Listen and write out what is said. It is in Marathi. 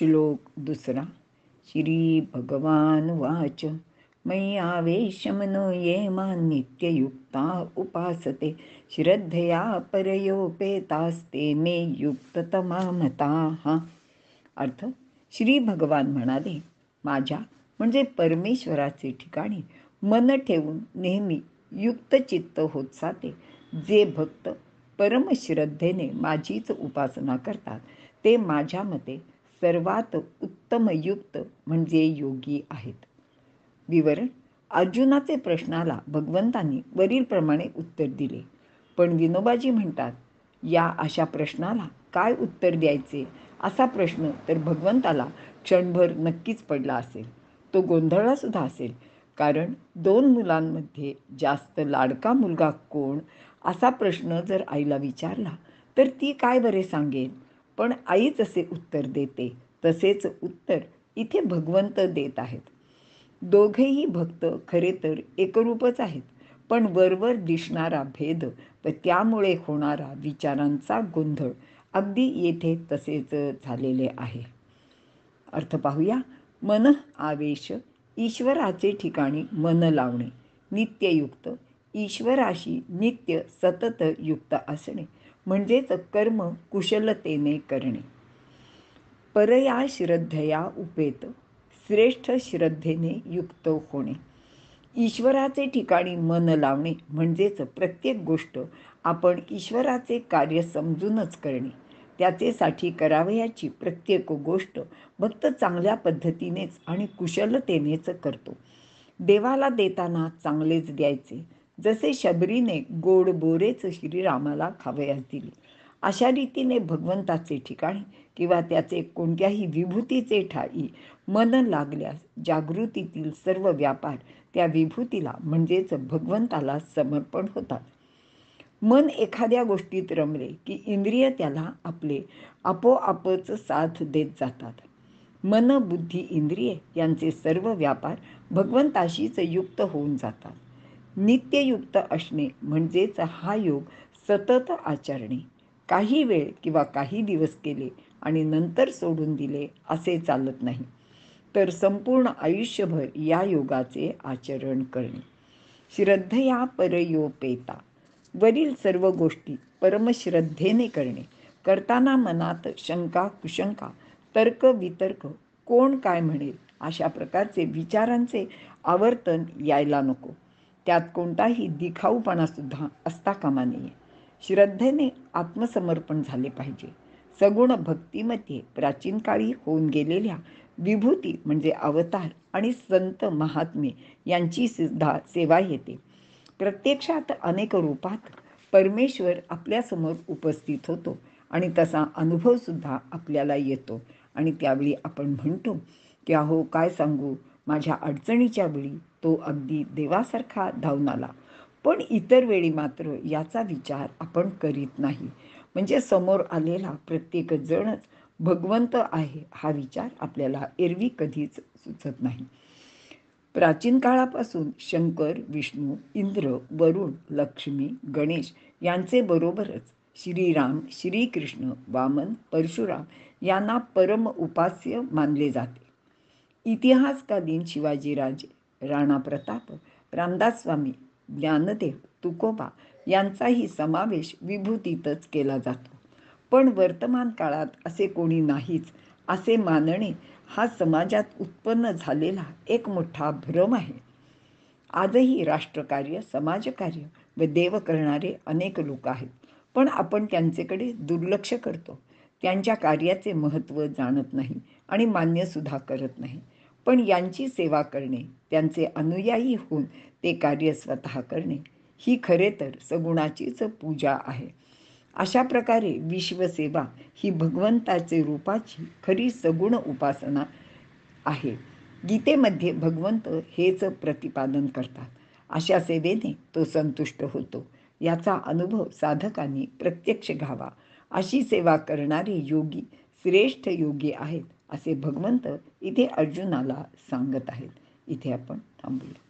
श्लोक दुसरा. श्री भगवान वाच मय्यावेशमनो ये मां नित्ययुक्ता उपासते श्रद्धया परयोपेतास्ते मे युक्ततमा मताः. अर्थ, श्री भगवान म्हणाले, माझ्या म्हणजे परमेश्वराचे ठिकाणी मन ठेवून नेहमी युक्त चित्त होत जाते जे भक्त परमश्रद्धेने माझीच उपासना करतात ते माझ्या मते सर्वात उत्तम युक्त म्हणजे योगी आहेत. विवरण. अर्जुनाचे प्रश्नाला भगवंतांनी वरीलप्रमाणे उत्तर दिले. पण विनोबाजी म्हणतात, या अशा प्रश्नाला काय उत्तर द्यायचे असा प्रश्न तर भगवंताला क्षणभर नक्कीच पडला असेल. तो गोंधळला सुद्धा असेल. कारण 2 मुलांमध्ये जास्त लाडका मुलगा कोण असा प्रश्न जर आईला विचारला तर ती काय बरे सांगेल. पण आईच असे उत्तर देते तसेच उत्तर इथे भगवंत देत आहेत. दोघेही भक्त खरे तर एकरूपच आहेत, पण वरवर दिसणारा भेद व त्यामुळे होणारा विचारांचा गोंधळ अगदी येथे तसेच झालेले आहे. अर्थ पाहूया. मन आवेश, ईश्वराचे ठिकाणी मन लावणे. नित्ययुक्त, ईश्वराशी नित्य सतत युक्त असणे म्हणजेच कर्म कुशलतेने करणे. परया श्रद्धया उपेत, श्रेष्ठ श्रद्धेने युक्त होणे. ईश्वराचे ठिकाणी मन लावणे म्हणजेच प्रत्येक गोष्ट आपण ईश्वराचे कार्य समजूनच करणे. त्याचेसाठी करावयाची प्रत्येक गोष्ट भक्त चांगल्या पद्धतीनेच आणि कुशलतेनेच करतो. देवाला देताना चांगलेच द्यायचे. जसे शबरीने गोड बोरेच श्रीरामाला खावयास दिली, अशा रीतीने भगवंताचे ठिकाणी किंवा त्याचे कोणत्याही विभूतीचे ठाई मन लागल्यास जागृतीतील सर्व व्यापार त्या विभूतीला म्हणजेच भगवंताला समर्पण होतात. मन एखाद्या गोष्टीत रमले की इंद्रिय त्याला आपले आपोआपच साथ देत जातात. मन, बुद्धी, इंद्रिये यांचे सर्व व्यापार भगवंताशीच युक्त होऊन जातात. नित्ययुक्त असणे म्हणजेच हा योग सतत आचरणे. काही वेळ किंवा काही दिवस केले आणि नंतर सोडून दिले असे चालत नाही, तर संपूर्ण आयुष्यभर या योगाचे आचरण करणे. श्रद्धया परयोपेता, वरील सर्व गोष्टी परमश्रद्धेने करणे. करताना मनात शंका कुशंका, तर्क वितर्क, कोण काय म्हणेल अशा प्रकारचे विचारांचे आवर्तन यायला नको. त्यात कोणताही दिखाऊपणा सुद्धा असता कामा नये. श्रद्धेने आत्मसमर्पण झाले पाहिजे. सगुण भक्तीमध्ये प्राचीन काळी होऊन गेलेल्या विभूती म्हणजे अवतार आणि संत महात्मे यांची सुद्धा सेवा येते. प्रत्यक्षात अनेक रूपात परमेश्वर आपल्यासमोर उपस्थित होतो आणि तसा अनुभव सुद्धा आपल्याला येतो आणि त्यावेळी आपण म्हणतो की अहो काय सांगू, माझ्या अडचणीच्या वेळी तो अगदी देवासारखा धावून आला. पण इतर वेळी मात्र याचा विचार आपण करीत नाही. म्हणजे समोर आलेला प्रत्येक जणच भगवंत आहे हा विचार आपल्याला एरवी कधीच सुचत नाही. प्राचीन काळापासून शंकर, विष्णू, इंद्र, वरुण, लक्ष्मी, गणेश यांचे बरोबरच श्रीराम, श्रीकृष्ण, वामन, परशुराम यांना परम उपास्य मानले जाते. इतिहासकालीन शिवाजीराजे, राणा प्रताप, रामदास स्वामी, ज्ञानदेव, तुकोबा यांचाही समावेश विभूतीतच केला जातो. पण वर्तमान काळात असे कोणी नाहीच असे मानणे हा समाजात उत्पन्न झालेला एक मोठा भ्रम आहे. आजही राष्ट्रकार्य, समाजकार्य व देव करणारे अनेक लोक आहेत, पण आपण त्यांच्याकडे दुर्लक्ष करतो. त्यांच्या कार्याचे महत्त्व जाणत नाही आणि मान्यसुद्धा करत नाही. पण यांची सेवा करणे, त्यांचे अनुयायी होऊन ते कार्य स्वतः करणे ही खरे तर सगुणाचीच पूजा आहे. अशा प्रकारे विश्वसेवा ही भगवंताचे रूपाची खरी सगुण उपासना आहे. गीतेमध्ये भगवंत हेच प्रतिपादन करतात. अशा सेवेने तो संतुष्ट होतो. याचा अनुभव साधकांनी प्रत्यक्ष घ्यावा. अशी सेवा करणारे योगी श्रेष्ठ योगी आहेत असे भगवंत इथे अर्जुनाला सांगत आहेत. इथे आपण थांबूया.